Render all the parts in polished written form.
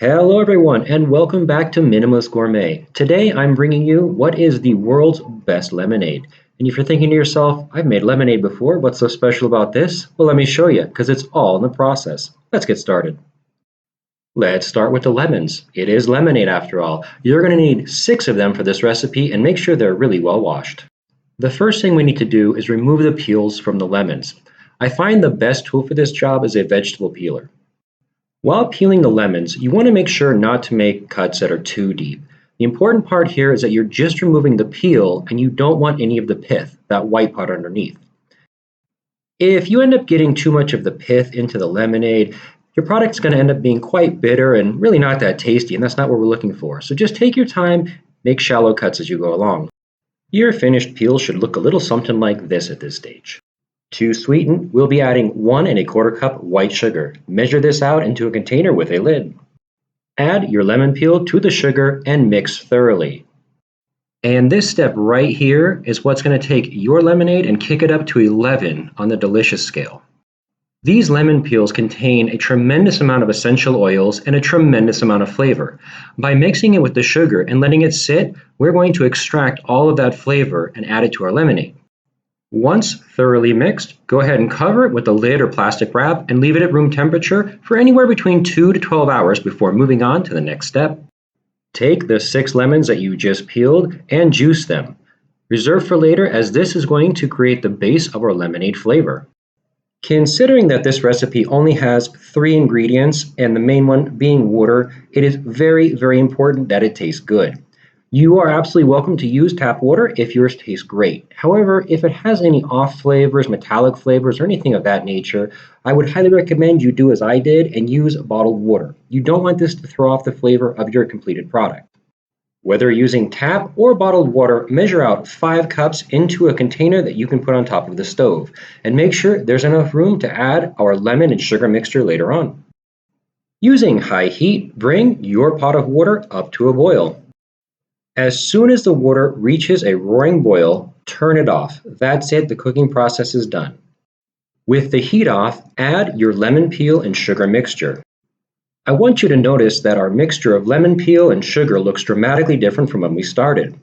Hello everyone and welcome back to Minimalist Gourmet. Today I'm bringing you what is the world's best lemonade. And if you're thinking to yourself, I've made lemonade before, what's so special about this? Well, let me show you, because it's all in the process. Let's get started. Let's start with the lemons. It is lemonade after all. You're going to need 6 of them for this recipe and make sure they're really well washed. The first thing we need to do is remove the peels from the lemons. I find the best tool for this job is a vegetable peeler. While peeling the lemons, you want to make sure not to make cuts that are too deep. The important part here is that you're just removing the peel and you don't want any of the pith, that white part underneath. If you end up getting too much of the pith into the lemonade, your product's going to end up being quite bitter and really not that tasty, and that's not what we're looking for. So just take your time, make shallow cuts as you go along. Your finished peel should look a little something like this at this stage. To sweeten, we'll be adding 1 1/4 cup white sugar. Measure this out into a container with a lid. Add your lemon peel to the sugar and mix thoroughly. And this step right here is what's going to take your lemonade and kick it up to 11 on the delicious scale. These lemon peels contain a tremendous amount of essential oils and a tremendous amount of flavor. By mixing it with the sugar and letting it sit, we're going to extract all of that flavor and add it to our lemonade. Once thoroughly mixed, go ahead and cover it with a lid or plastic wrap and leave it at room temperature for anywhere between 2 to 12 hours before moving on to the next step. Take the 6 lemons that you just peeled and juice them. Reserve for later, as this is going to create the base of our lemonade flavor. Considering that this recipe only has 3 ingredients and the main one being water, it is very, very important that it tastes good. You are absolutely welcome to use tap water if yours tastes great. However, if it has any off flavors, metallic flavors, or anything of that nature, I would highly recommend you do as I did and use bottled water. You don't want this to throw off the flavor of your completed product. Whether using tap or bottled water, measure out 5 cups into a container that you can put on top of the stove, and make sure there's enough room to add our lemon and sugar mixture later on. Using high heat, bring your pot of water up to a boil. As soon as the water reaches a roaring boil, turn it off. That's it, the cooking process is done. With the heat off, add your lemon peel and sugar mixture. I want you to notice that our mixture of lemon peel and sugar looks dramatically different from when we started.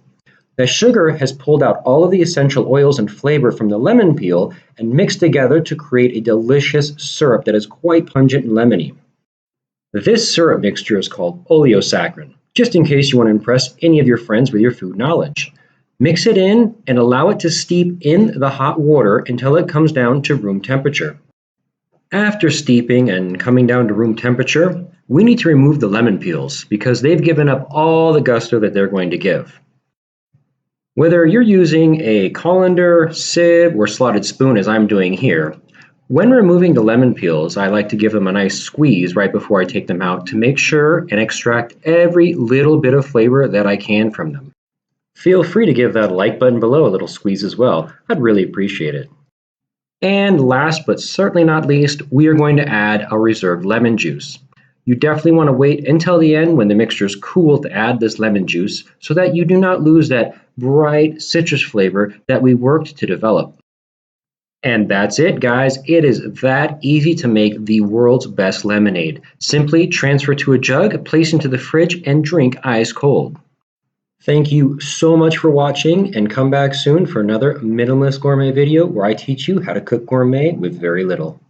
The sugar has pulled out all of the essential oils and flavor from the lemon peel and mixed together to create a delicious syrup that is quite pungent and lemony. This syrup mixture is called oleosaccharin, just in case you want to impress any of your friends with your food knowledge. Mix it in and allow it to steep in the hot water until it comes down to room temperature. After steeping and coming down to room temperature, we need to remove the lemon peels because they've given up all the gusto that they're going to give. Whether you're using a colander, sieve, or slotted spoon as I'm doing here, when removing the lemon peels, I like to give them a nice squeeze right before I take them out to make sure and extract every little bit of flavor that I can from them. Feel free to give that like button below a little squeeze as well. I'd really appreciate it. And last but certainly not least, we are going to add our reserved lemon juice. You definitely want to wait until the end when the mixture is cool to add this lemon juice so that you do not lose that bright citrus flavor that we worked to develop. And that's it, guys. It is that easy to make the world's best lemonade. Simply transfer to a jug, place into the fridge, and drink ice cold. Thank you so much for watching, and come back soon for another Minimalist Gourmet video where I teach you how to cook gourmet with very little.